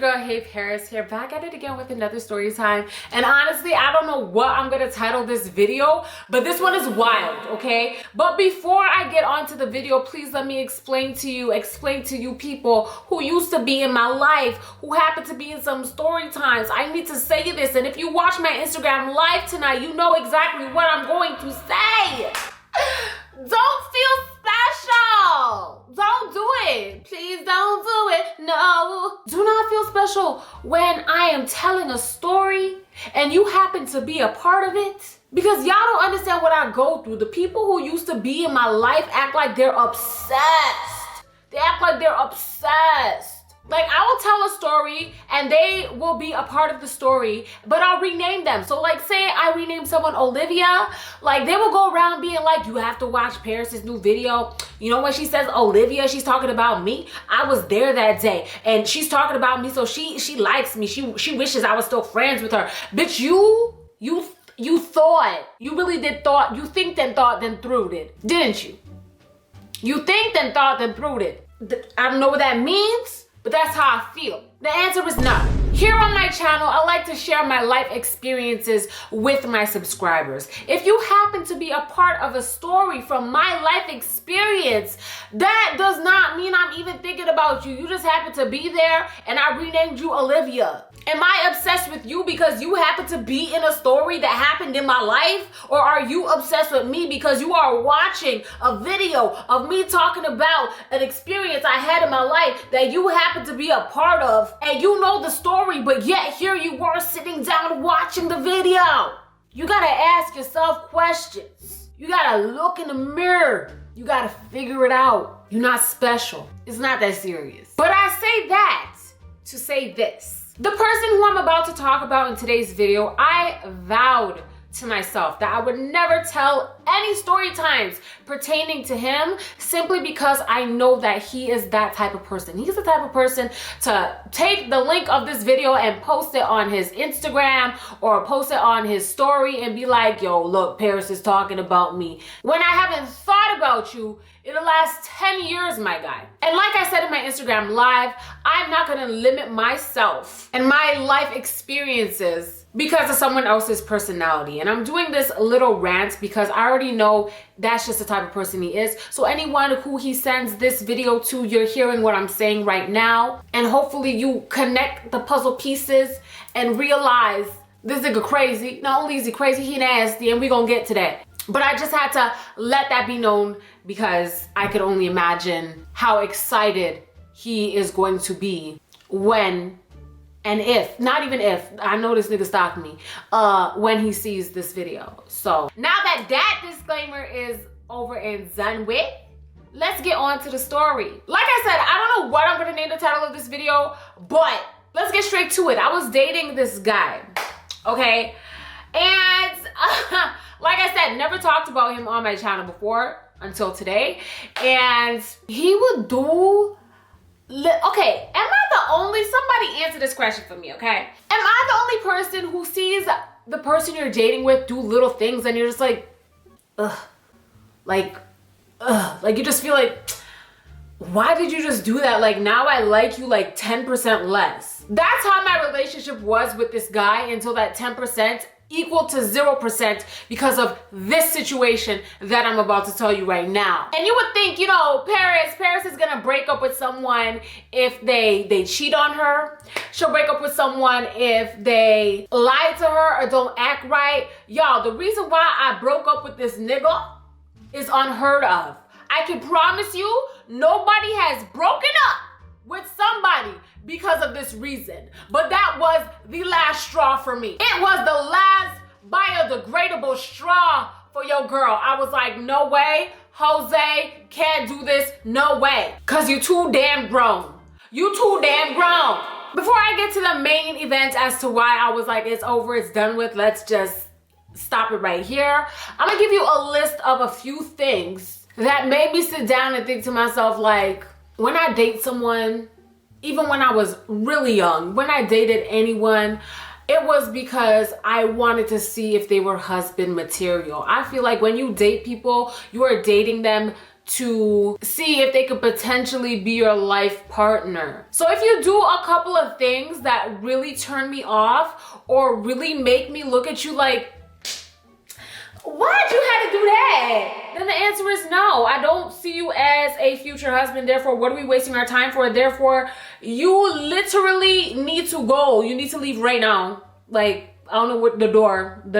girl, HeyParis here, back at it again with another story time. And honestly, I don't know what I'm gonna title this video, but this one is wild, okay? But before I get onto the video, please let me explain to you people who used to be in my life, who happen to be in some story times. I need to say this, and if you watch my Instagram live tonight, you know exactly what I'm going to say. Don't feel special. Don't do it. Please don't do it. No. Do not feel special when I am telling a story and you happen to be a part of it. Because y'all don't understand what I go through. The people who used to be in my life act like they're obsessed. They act like they're obsessed. Like, I will tell a story and they will be a part of the story, but I'll rename them. So like, say I rename someone Olivia, like they will go around being like, you have to watch Paris's new video. You know, when she says Olivia, she's talking about me. I was there that day and she's talking about me, so she likes me. She wishes I was still friends with her. Bitch, you thought, you really did thought, you think then thought then through it, didn't you? You think then thought then through it. I don't know what that means, but that's how I feel. The answer is no. Here on my channel, I like to share my life experiences with my subscribers. If you happen to be a part of a story from my life experience, that does not mean I'm even thinking about you. You just happen to be there and I renamed you Olivia. Am I obsessed with you because you happen to be in a story that happened in my life? Or are you obsessed with me because you are watching a video of me talking about an experience I had in my life that you happen to be a part of, and you know the story, but yet here you were sitting down watching the video? You gotta ask yourself questions. You gotta look in the mirror. You gotta figure it out. You're not special. It's not that serious. But I say that to say this. The person who I'm about to talk about in today's video, I vowed to myself that I would never tell any story times pertaining to him, simply because I know that he is that type of person. He's the type of person to take the link of this video and post it on his Instagram or post it on his story and be like, yo, look, Paris is talking about me, when I haven't thought about you in the last 10 years, my guy. And like I said in my Instagram live, I'm not gonna limit myself and my life experiences because of someone else's personality. And I'm doing this little rant because I already know that's just the type of person he is. So anyone who he sends this video to, you're hearing what I'm saying right now. And hopefully you connect the puzzle pieces and realize this nigga crazy. Not only is he crazy, he nasty, and we gonna get to that. But I just had to let that be known because I could only imagine how excited he is going to be when, and if, not even if, I know this nigga stalked me, when he sees this video. So now that that disclaimer is over and done with, let's get on to the story. Like I said, I don't know what I'm gonna name the title of this video, but let's get straight to it. I was dating this guy, okay? And like I said, never talked about him on my channel before until today. And he would do, okay, am I the only, somebody answer this question for me, okay? Am I the only person who sees the person you're dating with do little things and you're just like, ugh, like you just feel like, why did you just do that? Like, now I like you like 10% less. That's how my relationship was with this guy until that 10% equal to 0% because of this situation that I'm about to tell you right now. And you would think, you know, Paris is gonna break up with someone if they cheat on her. She'll break up with someone if they lie to her or don't act right. Y'all, the reason why I broke up with this nigga is unheard of. I can promise you, nobody has broken up with somebody because of this reason. But that was the last straw for me. It was the last biodegradable straw for your girl. I was like, no way, Jose, can't do this, no way. Cause you too damn grown. You too damn grown. Before I get to the main event as to why I was like, it's over, it's done with, let's just stop it right here. I'm gonna give you a list of a few things that made me sit down and think to myself, like, when I date someone, even when I was really young, when I dated anyone, it was because I wanted to see if they were husband material. I feel like when you date people, you are dating them to see if they could potentially be your life partner. So if you do a couple of things that really turn me off or really make me look at you like, why'd you have to do that? Then the answer is no. I don't see you as a future husband. Therefore, what are we wasting our time for? Therefore, you literally need to go. You need to leave right now. Like, I don't know what the door. I'm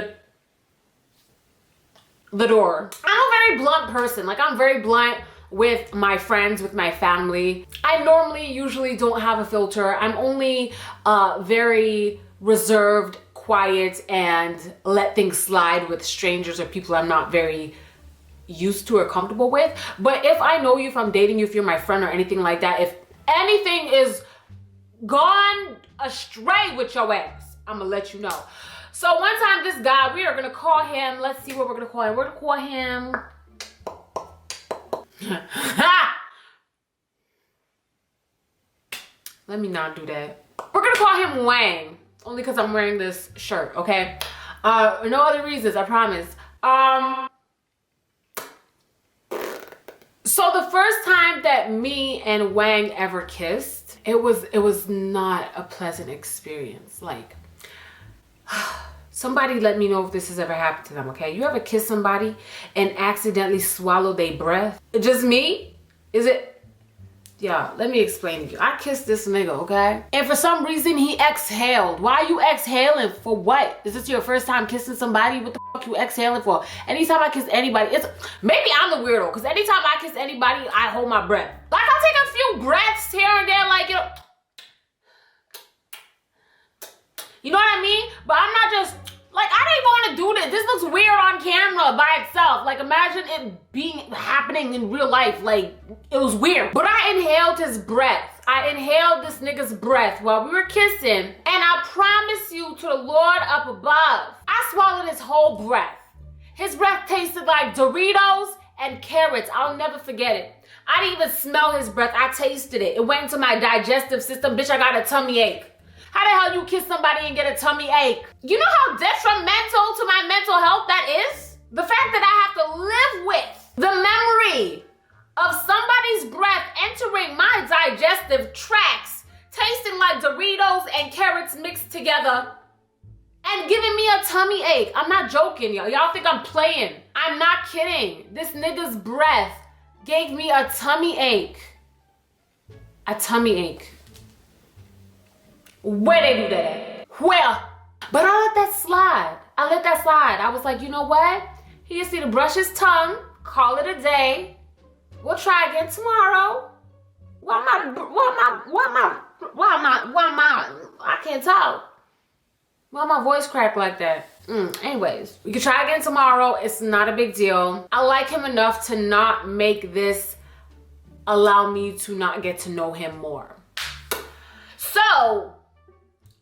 a very blunt person. Like, I'm very blunt with my friends, with my family. I normally usually don't have a filter. I'm only very reserved, quiet, and let things slide with strangers or people I'm not very used to or comfortable with. But if I know you, if I'm dating you, if you're my friend or anything like that, if anything is gone astray with your ass, I'm gonna let you know. So one time this guy, we are gonna call him, let's see what we're gonna call him. We're gonna call him, let me not do that. We're gonna call him Wang, only because I'm wearing this shirt, okay? No other reasons, I promise. So the first time that me and Wang ever kissed, it was not a pleasant experience. Like, somebody let me know if this has ever happened to them, okay? You ever kiss somebody and accidentally swallow their breath? Just me? Is it? Yeah, let me explain to you. I kissed this nigga, okay? And for some reason, he exhaled. Why are you exhaling? For what? Is this your first time kissing somebody? What the fuck you exhaling for? Anytime I kiss anybody, maybe I'm the weirdo, because anytime I kiss anybody, I hold my breath. Like, I'll take a few breaths here and there, like, you know what I mean? But I'm not just, like, I don't even want to do this. This looks weird on camera by itself. Like, imagine it happening in real life. Like, it was weird. But I inhaled his breath. I inhaled this nigga's breath while we were kissing. And I promise you to the Lord up above, I swallowed his whole breath. His breath tasted like Doritos and carrots. I'll never forget it. I didn't even smell his breath. I tasted it. It went into my digestive system. Bitch, I got a tummy ache. How the hell you kiss somebody and get a tummy ache? You know how detrimental to my mental health that is? The fact that I have to live with the memory of somebody's breath entering my digestive tracts, tasting like Doritos and carrots mixed together, and giving me a tummy ache. I'm not joking, y'all. Y'all think I'm playing. I'm not kidding. This nigga's breath gave me a tummy ache. A tummy ache. Where they do that at? Where? But I let that slide. I was like, you know what? He just need to brush his tongue, call it a day. We'll try again tomorrow. I can't talk. Why my voice cracked like that? Anyways, we can try again tomorrow. It's not a big deal. I like him enough to not make this allow me to not get to know him more. So,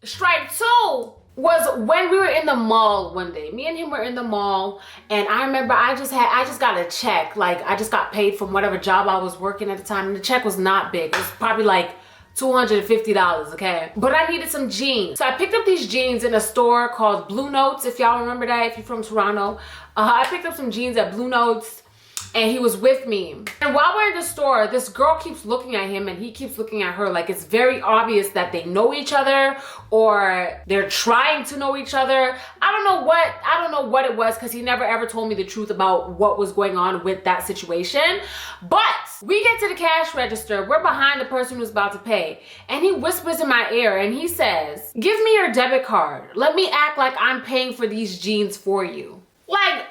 strike two was when we were in the mall one day. Me and him were in the mall, and I remember I just got a check. Like, I just got paid from whatever job I was working at the time, and the check was not big. It was probably like $250, okay? But I needed some jeans. So I picked up these jeans in a store called Blue Notes, if y'all remember that, if you're from Toronto. I picked up some jeans at Blue Notes, and he was with me. And while we're in the store, this girl keeps looking at him and he keeps looking at her. Like, it's very obvious that they know each other or they're trying to know each other. I don't know what it was, because he never ever told me the truth about what was going on with that situation. But we get to the cash register. We're behind the person who's about to pay. And he whispers in my ear and he says, "Give me your debit card. Let me act like I'm paying for these jeans for you." Like,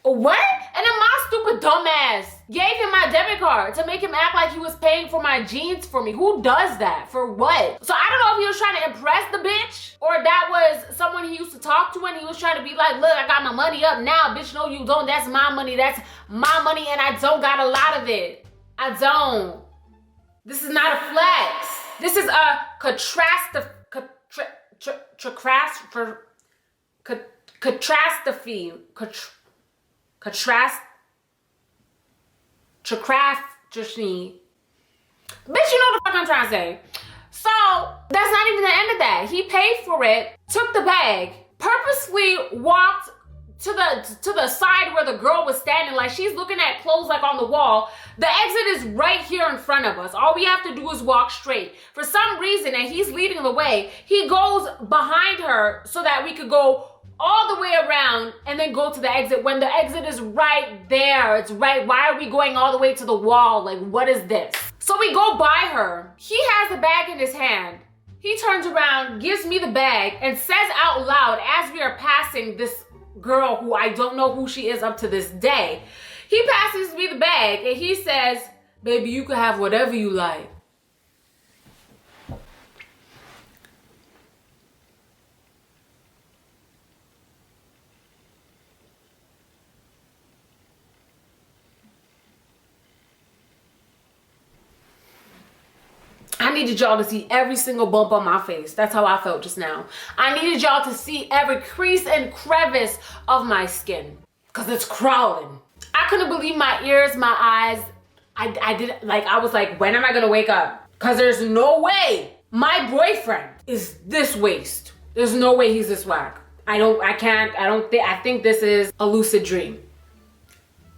what? And then my stupid dumbass gave him my debit card to make him act like he was paying for my jeans for me. Who does that? For what? So I don't know if he was trying to impress the bitch, or that was someone he used to talk to and he was trying to be like, look, I got my money up now. Bitch, no you don't. That's my money. That's my money, and I don't got a lot of it. I don't. This is not a flex. This is a catastrophe. Bitch, you know what the fuck I'm trying to say. So that's not even the end of that. He paid for it, took the bag, purposely walked to the side where the girl was standing, like she's looking at clothes like on the wall. The exit is right here in front of us. All we have to do is walk straight. For some reason, and he's leading the way, he goes behind her so that we could go all the way around and then go to the exit when the exit is right there. It's right. Why are we going all the way to the wall? Like, what is this? So we go by her. He has the bag in his hand. He turns around, gives me the bag, and says out loud as we are passing this girl who I don't know who she is up to this day. He passes me the bag and he says, "Baby, you can have whatever you like." I needed y'all to see every single bump on my face. That's how I felt just now. I needed y'all to see every crease and crevice of my skin, because it's crawling. I couldn't believe my ears, my eyes. I was like, when am I gonna wake up? Because there's no way my boyfriend is this waist. There's no way he's this whack. I think this is a lucid dream.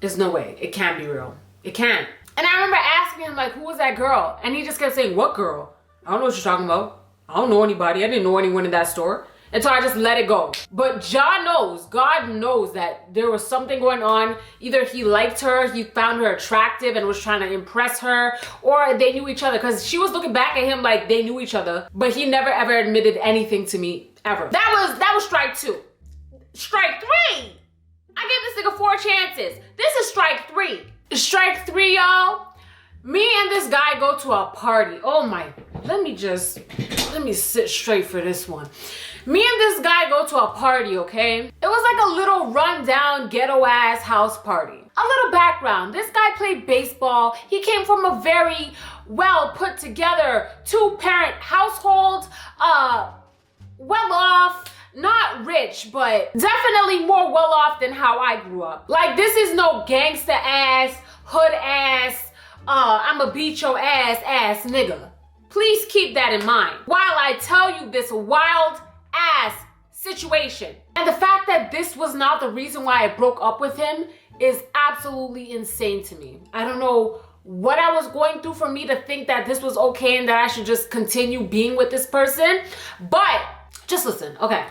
There's no way. It can't be real. It can't. And I remember asking him, like, who was that girl? And he just kept saying, "What girl? I don't know what you're talking about. I don't know anybody. I didn't know anyone in that store." And so I just let it go. But God knows that there was something going on. Either he liked her, he found her attractive and was trying to impress her, or they knew each other, because she was looking back at him like they knew each other, but he never ever admitted anything to me, ever. That was strike 2. Strike 3! I gave this nigga 4 chances. This is strike 3. Strike 3, y'all. Me and this guy go to a party. Oh my, let me sit straight for this one. Me and this guy go to a party, okay? It was like a little rundown ghetto ass house party. A little background. This guy played baseball. He came from a very well put together 2-parent household, well off. Not rich, but definitely more well off than how I grew up. Like, this is no gangster ass, hood ass, I'ma beat your ass nigga. Please keep that in mind while I tell you this wild ass situation. And the fact that this was not the reason why I broke up with him is absolutely insane to me. I don't know what I was going through for me to think that this was okay and that I should just continue being with this person. But just listen, okay?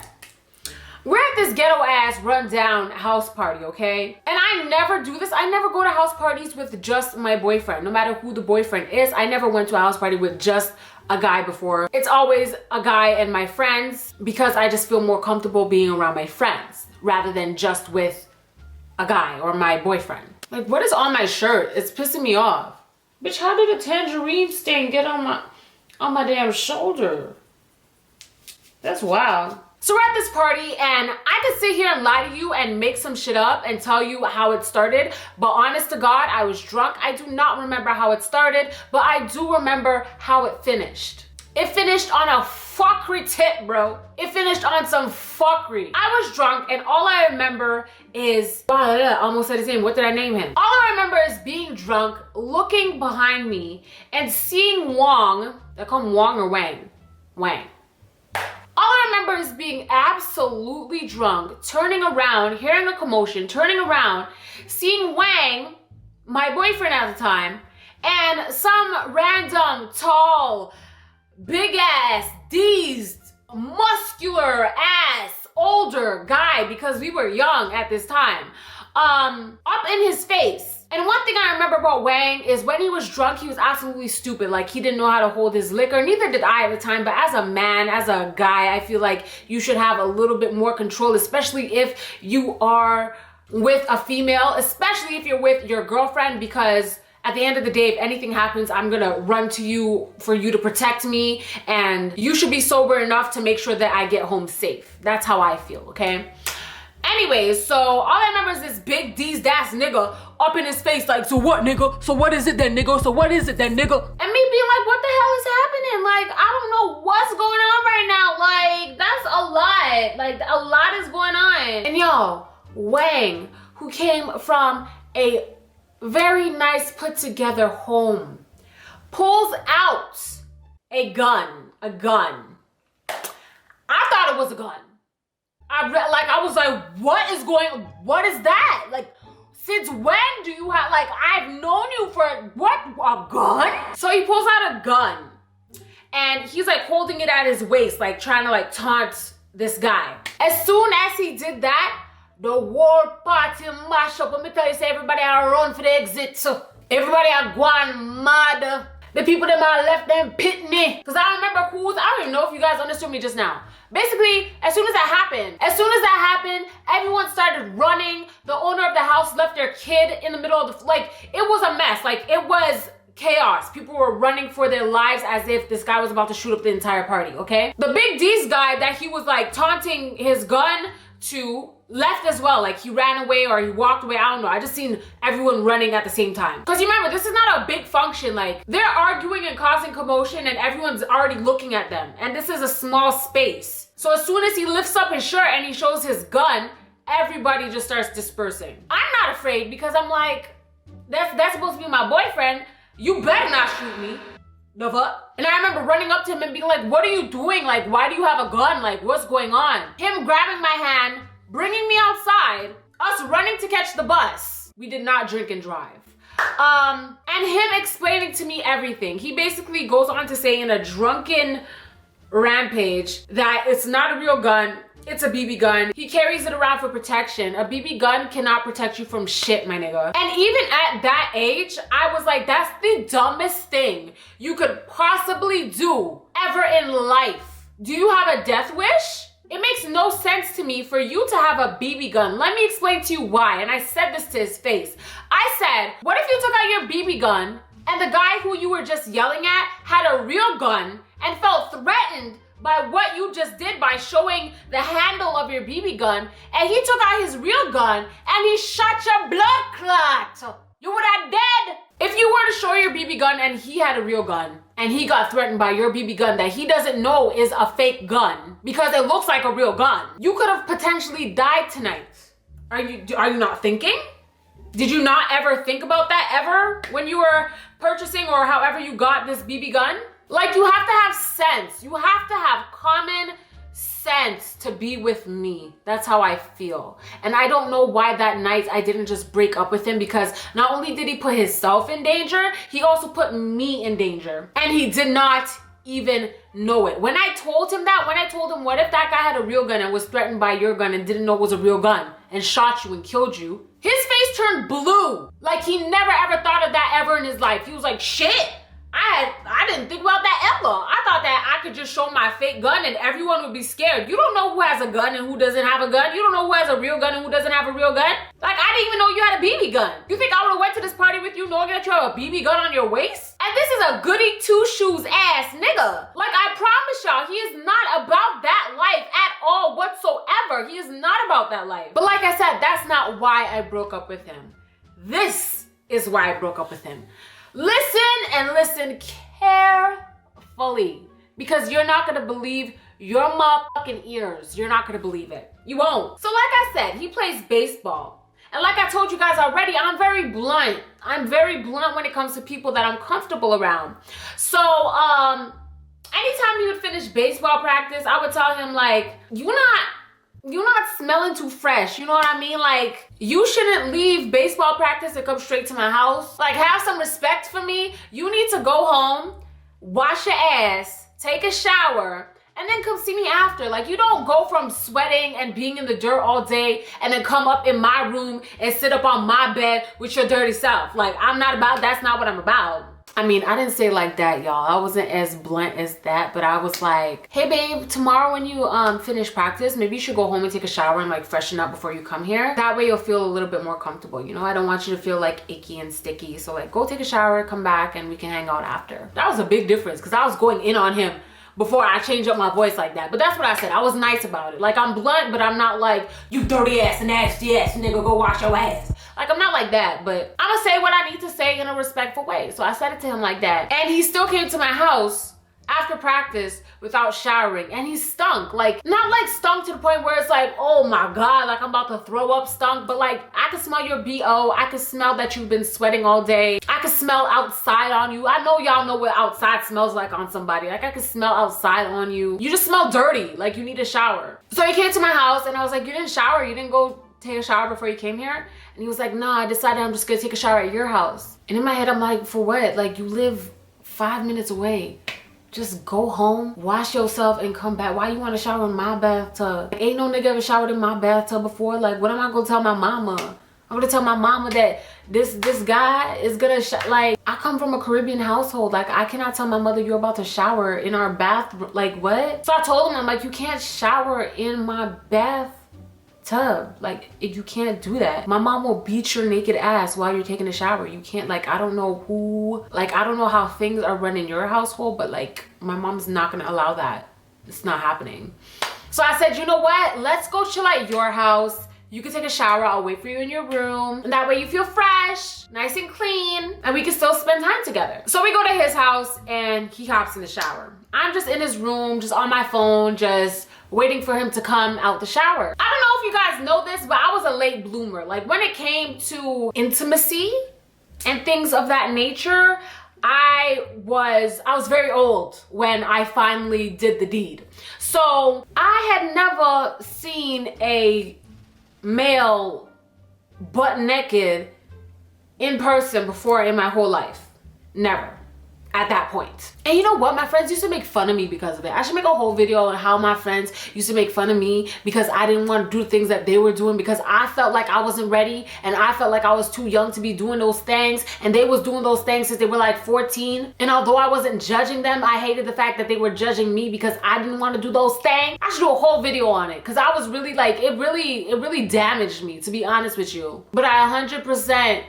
We're at this ghetto ass rundown house party, okay? And I never do this. I never go to house parties with just my boyfriend. No matter who the boyfriend is, I never went to a house party with just a guy before. It's always a guy and my friends, because I just feel more comfortable being around my friends rather than just with a guy or my boyfriend. Like, what is on my shirt? It's pissing me off. Bitch, how did a tangerine stain get on my damn shoulder? That's wild. So we're at this party and I could sit here and lie to you and make some shit up and tell you how it started. But honest to God, I was drunk. I do not remember how it started, but I do remember how it finished. It finished on a fuckery tip, bro. It finished on some fuckery. I was drunk and all I remember is, I almost said his name. What did I name him? All I remember is being drunk, looking behind me and seeing Wong. They call him Wong or Wang? Wang. All I remember is being absolutely drunk, turning around, hearing a commotion, turning around, seeing Wang, my boyfriend at the time, and some random, tall, big ass, deezed, muscular ass, older guy, because we were young at this time, up in his face. And one thing I remember about Wang is when he was drunk, he was absolutely stupid. Like, he didn't know how to hold his liquor. Neither did I at the time. But as a man, as a guy, I feel like you should have a little bit more control, especially if you are with a female, especially if you're with your girlfriend, because at the end of the day, if anything happens, I'm gonna run to you for you to protect me, and you should be sober enough to make sure that I get home safe. That's how I feel, okay? Anyways, so all I remember is this big D's ass nigga up in his face like, "So what, nigga? So what is it then, nigga? So what is it then, nigga?" And me being like, what the hell is happening? Like, I don't know what's going on right now. Like, that's a lot. Like, a lot is going on. And yo, Wang, who came from a very nice put together home, pulls out a gun. I thought it was a gun. I was like, what is that? Like, since when do you have, like, I've known you for, what, a gun? So he pulls out a gun and he's like holding it at his waist, like trying to like taunt this guy. As soon as he did that, the war party mash up. Let me tell you, say everybody are run for the exit. So everybody are going mad. The people that might left them pitney. Cause I don't remember I don't even know if you guys understood me just now. Basically, as soon as that happened, everyone started running. The owner of the house left their kid in the middle of the, like, it was a mess. Like, it was chaos. People were running for their lives as if this guy was about to shoot up the entire party, okay? The Big D's guy that he was like taunting his gun to left as well. Like, he ran away or he walked away. I don't know. I just seen everyone running at the same time. Because you remember, this is not a big function. Like, they're arguing and causing commotion and everyone's already looking at them. And this is a small space. So as soon as he lifts up his shirt and he shows his gun, everybody just starts dispersing. I'm not afraid because I'm like, that's supposed to be my boyfriend. You better not shoot me. The fuck? And I remember running up to him and being like, what are you doing? Like, why do you have a gun? Like, what's going on? Him grabbing my hand, bringing me outside, us running to catch the bus. We did not drink and drive. And him explaining to me everything. He basically goes on to say in a drunken rampage that it's not a real gun, it's a BB gun. He carries it around for protection. A BB gun cannot protect you from shit, my nigga. And even at that age, I was like, that's the dumbest thing you could possibly do ever in life. Do you have a death wish? It makes no sense to me for you to have a BB gun. Let me explain to you why. And I said this to his face. I said, what if you took out your BB gun and the guy who you were just yelling at had a real gun and felt threatened by what you just did by showing the handle of your BB gun, and he took out his real gun and he shot your blood clot? You would have dead. If you were to show your BB gun and he had a real gun and he got threatened by your BB gun that he doesn't know is a fake gun because it looks like a real gun, you could have potentially died tonight. Are you not thinking? Did you not ever think about that ever when you were purchasing or however you got this BB gun? Like, you have to have sense. You have to have common sense to be with me. That's how I feel. And I don't know why that night I didn't just break up with him, because not only did he put himself in danger, he also put me in danger. And he did not even know it. When I told him what if that guy had a real gun and was threatened by your gun and didn't know it was a real gun and shot you and killed you, his face turned blue. Like, he never ever thought of that ever in his life. He was like, shit. I didn't think about that ever. I thought that I could just show my fake gun and everyone would be scared. You don't know who has a gun and who doesn't have a gun. You don't know who has a real gun and who doesn't have a real gun. Like, I didn't even know you had a BB gun. You think I would have went to this party with you knowing that you have a BB gun on your waist? And this is a goody two-shoes ass nigga. Like, I promise y'all, he is not about that life at all whatsoever. He is not about that life. But like I said, that's not why I broke up with him. This is why I broke up with him. Listen and listen carefully, because you're not gonna believe your motherfucking ears. You're not gonna believe it. You won't. So like I said, he plays baseball. And like I told you guys already, I'm very blunt. I'm very blunt when it comes to people that I'm comfortable around. So, anytime he would finish baseball practice, I would tell him, like, you're not smelling too fresh. You know what I mean? Like, you shouldn't leave baseball practice and come straight to my house. Like, have some respect for me. You need to go home, wash your ass, take a shower, and then come see me after. Like, you don't go from sweating and being in the dirt all day and then come up in my room and sit up on my bed with your dirty self. Like, that's not what I'm about. I mean, I didn't say it like that, y'all. I wasn't as blunt as that, but I was like, hey babe, tomorrow when you finish practice, maybe you should go home and take a shower and like freshen up before you come here. That way you'll feel a little bit more comfortable. You know, I don't want you to feel like icky and sticky. So like, go take a shower, come back, and we can hang out after. That was a big difference, because I was going in on him before I changed up my voice like that. But that's what I said. I was nice about it. Like, I'm blunt, but I'm not like, you dirty ass, nasty ass nigga, go wash your ass. Like, I'm not like that, but I'm gonna say what I need to say in a respectful way. So I said it to him like that. And he still came to my house after practice without showering, and he stunk. Like, not like stunk to the point where it's like, oh my God, like I'm about to throw up stunk, but like I can smell your BO. I can smell that you've been sweating all day. I can smell outside on you. I know y'all know what outside smells like on somebody. Like I can smell outside on you. You just smell dirty, like you need a shower. So he came to my house and I was like, you didn't shower? You didn't go take a shower before you came here? And he was like, no, I decided I'm just gonna take a shower at your house. And in my head, I'm like, for what? Like, you live 5 minutes away. Just go home, wash yourself, and come back. Why you want to shower in my bathtub? Like, ain't no nigga ever showered in my bathtub before. Like, what am I gonna tell my mama? I'm gonna tell my mama that this guy is gonna like, I come from a Caribbean household. Like, I cannot tell my mother you're about to shower in our bathroom. Like, what? So I told him, I'm like, you can't shower in my bathtub. Like, you can't do that. My mom will beat your naked ass while you're taking a shower. You can't, like, I don't know who, like, I don't know how things are run in your household, but like, my mom's not gonna allow that. It's not happening. So I said, you know what? Let's go chill at your house. You can take a shower. I'll wait for you in your room. And that way you feel fresh, nice and clean, and we can still spend time together. So we go to his house and he hops in the shower. I'm just in his room, just on my phone, just waiting for him to come out the shower. I don't know if you guys know this, but I was a late bloomer. Like, when it came to intimacy and things of that nature, I was very old when I finally did the deed. So I had never seen a male butt naked in person before in my whole life. Never. At that point. And you know what? My friends used to make fun of me because of it. I should make a whole video on how my friends used to make fun of me because I didn't want to do the things that they were doing, because I felt like I wasn't ready and I felt like I was too young to be doing those things, and they was doing those things since they were like 14. And although I wasn't judging them, I hated the fact that they were judging me because I didn't want to do those things. I should do a whole video on it because I was really like, it really damaged me, to be honest with you. But I 100%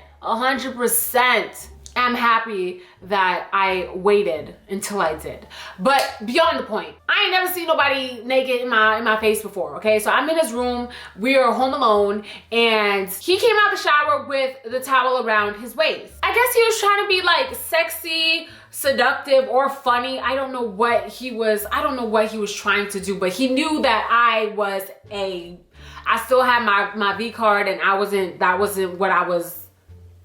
I'm happy that I waited until I did. But beyond the point, I ain't never seen nobody naked in my face before, okay? So I'm in his room, we are home alone, and he came out the shower with the towel around his waist. I guess he was trying to be like sexy, seductive, or funny. I don't know what he was trying to do, but he knew that I still had my V card, and that wasn't what I was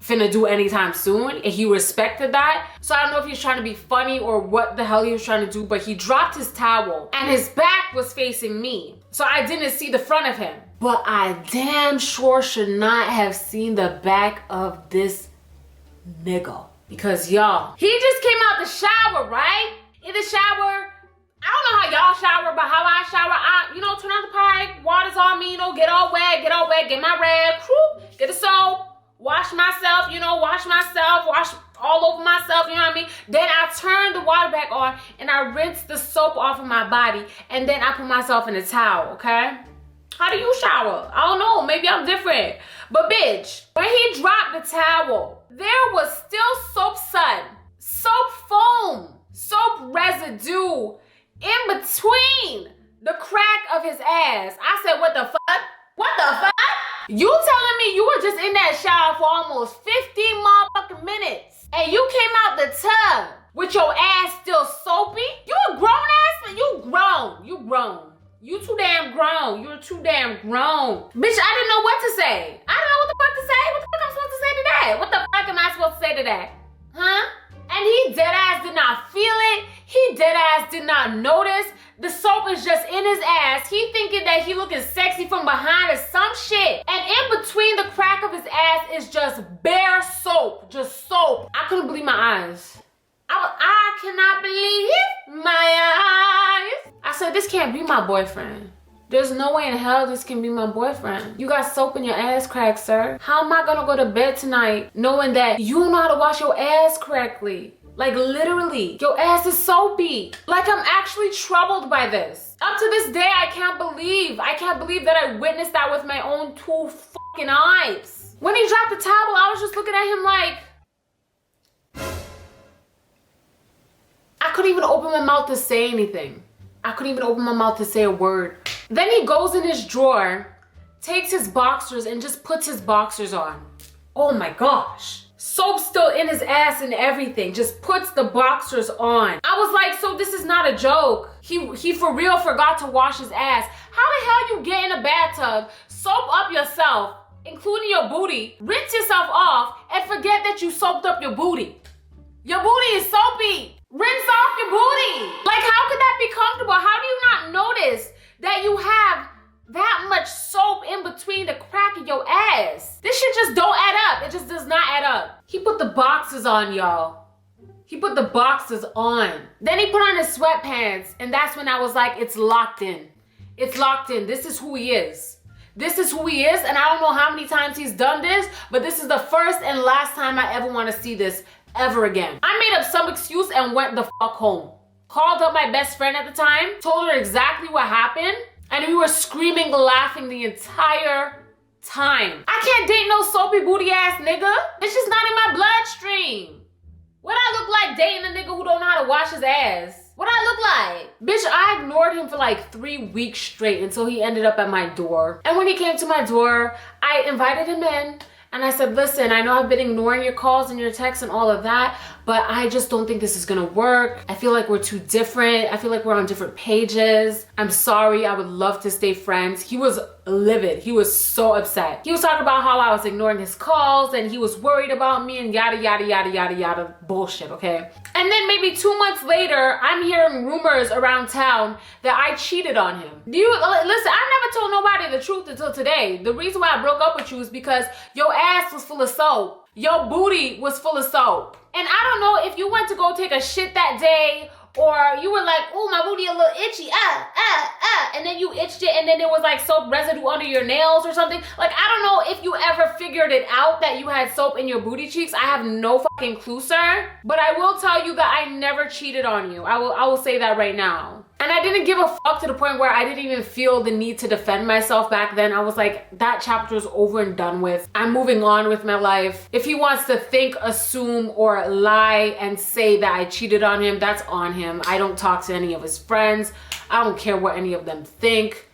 finna do anytime soon, and he respected that. So I don't know if he was trying to be funny or what the hell he was trying to do, but he dropped his towel and his back was facing me, so I didn't see the front of him. But I damn sure should not have seen the back of this nigga, because y'all, he just came out the shower, right? In the shower, I don't know how y'all shower, but how I shower, I, turn on the pipe, water's on me, get all wet, get my rag, get the soap, wash myself, wash all over myself, you know what I mean? Then I turn the water back on and I rinse the soap off of my body, and then I put myself in a towel, okay? How do you shower? I don't know, maybe I'm different. But bitch, when he dropped the towel, there was still soap sun, soap foam, soap residue in between the crack of his ass. I said, what the fuck? What the fuck? You telling me you were just in that shower for almost 15 motherfucking minutes and you came out the tub with your ass still soapy? You a grown ass man? You grown. You too damn grown. You're too damn grown. Bitch, I didn't know what to say. I don't know what the fuck to say. What the fuck I'm supposed to say to that? What the fuck am I supposed to say to that? Huh? And he dead ass did not feel it. He dead ass did not notice. The soap is just in his ass. He thinking that he looking sexy from behind or some shit. And in between the crack of his ass is just bare soap. Just soap. I couldn't believe my eyes. I cannot believe my eyes. I said, this can't be my boyfriend. There's no way in hell this can be my boyfriend. You got soap in your ass crack, sir. How am I gonna go to bed tonight knowing that you don't know how to wash your ass correctly? Like, literally, your ass is soapy. Like, I'm actually troubled by this. Up to this day, I can't believe that I witnessed that with my own two fucking eyes. When he dropped the towel, I was just looking at him like, I couldn't even open my mouth to say anything. I couldn't even open my mouth to say a word. Then he goes in his drawer, takes his boxers and just puts his boxers on. Oh my gosh. Soap still in his ass and everything. Just puts the boxers on. I was like, so this is not a joke. He for real forgot to wash his ass. How the hell you get in a bathtub, soap up yourself, including your booty, rinse yourself off, and forget that you soaped up your booty? Your booty is soapy. Rinse off your booty. Like, how could that be comfortable? How do you not notice that you have that much soap in between the crack of your ass? This shit just don't add up. It just does not add up. He put the boxers on, y'all. He put the boxers on. Then he put on his sweatpants, and that's when I was like, it's locked in. It's locked in. This is who he is. This is who he is, and I don't know how many times he's done this, but this is the first and last time I ever want to see this ever again. I made up some excuse and went the fuck home. Called up my best friend at the time, told her exactly what happened, and we were screaming, laughing the entire time. I can't date no soapy booty ass nigga. It's just not in my bloodstream. What I look like dating a nigga who don't know how to wash his ass? What I look like? Bitch, I ignored him for like 3 weeks straight until he ended up at my door. And when he came to my door, I invited him in. And I said, listen, I know I've been ignoring your calls and your texts and all of that, but I just don't think this is gonna work. I feel like we're too different. I feel like we're on different pages. I'm sorry, I would love to stay friends. He was livid. He was so upset. He was talking about how I was ignoring his calls and he was worried about me and yada, yada, yada, yada, yada bullshit, okay? And then maybe 2 months later, I'm hearing rumors around town that I cheated on him. Listen, I never told nobody the truth until today. The reason why I broke up with you is because your ass was full of soap. Your booty was full of soap. And I don't know if you went to go take a shit that day or you were like, oh, my booty a little itchy, and then you itched it and then there was like soap residue under your nails or something. Like, I don't know if you ever figured it out that you had soap in your booty cheeks. I have no fucking clue, sir. But I will tell you that I never cheated on you. I will say that right now. And I didn't give a fuck to the point where I didn't even feel the need to defend myself back then. I was like, that chapter is over and done with. I'm moving on with my life. If he wants to think, assume, or lie and say that I cheated on him, that's on him. I don't talk to any of his friends. I don't care what any of them think.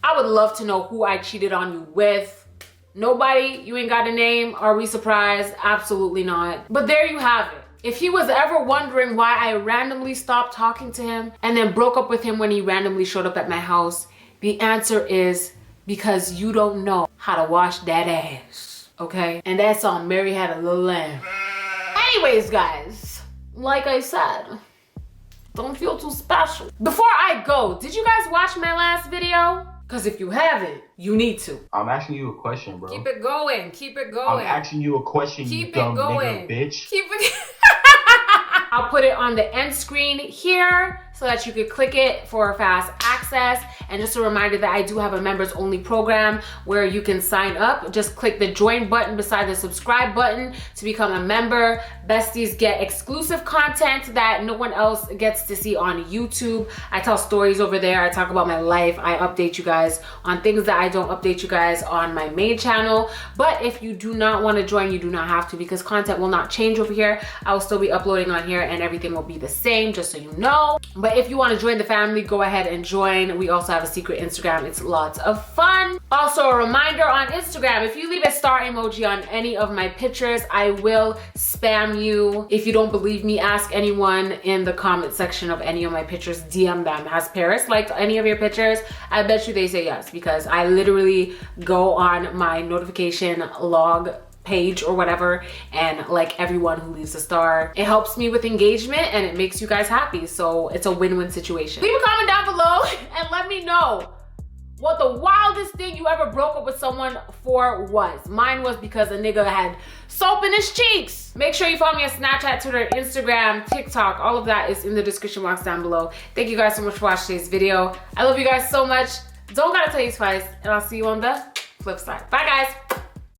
I would love to know who I cheated on you with. Nobody? You ain't got a name? Are we surprised? Absolutely not. But there you have it. If he was ever wondering why I randomly stopped talking to him and then broke up with him when he randomly showed up at my house, the answer is because you don't know how to wash that ass, okay? And that's on Mary Had a Little Lamb. Anyways, guys, like I said, don't feel too special. Before I go, did you guys watch my last video? Because if you haven't, you need to. I'm asking you a question, bro. Keep it going. Keep it going. I'm asking you a question, you dumb nigga, bitch. Keep it I'll put it on the end screen here so that you could click it for fast access. And just a reminder that I do have a members only program where you can sign up. Just click the join button beside the subscribe button to become a member. Besties get exclusive content that no one else gets to see on YouTube. I tell stories over there. I talk about my life. I update you guys on things that I don't update you guys on my main channel. But if you do not want to join, you do not have to, because content will not change over here. I will still be uploading on here and everything will be the same, just so you know. But if you want to join the family, go ahead and join. We also have a secret Instagram. It's lots of fun. Also, a reminder on Instagram, if you leave a star emoji on any of my pictures, I will spam you. If you don't believe me, ask anyone in the comment section of any of my pictures. DM them. Has Paris liked any of your pictures? I bet you they say yes, because I literally go on my notification log page or whatever and like everyone who leaves a star. It helps me with engagement and it makes you guys happy, so it's a win-win situation. Leave a comment down below and let me know what the wildest thing you ever broke up with someone for was. Mine was because a nigga had soap in his cheeks. Make sure you follow me on Snapchat, Twitter, Instagram, TikTok. All of that is in the description box down below. Thank you guys so much for watching today's video. I love you guys so much. Don't gotta tell you twice, and I'll see you on the flip side. Bye, guys.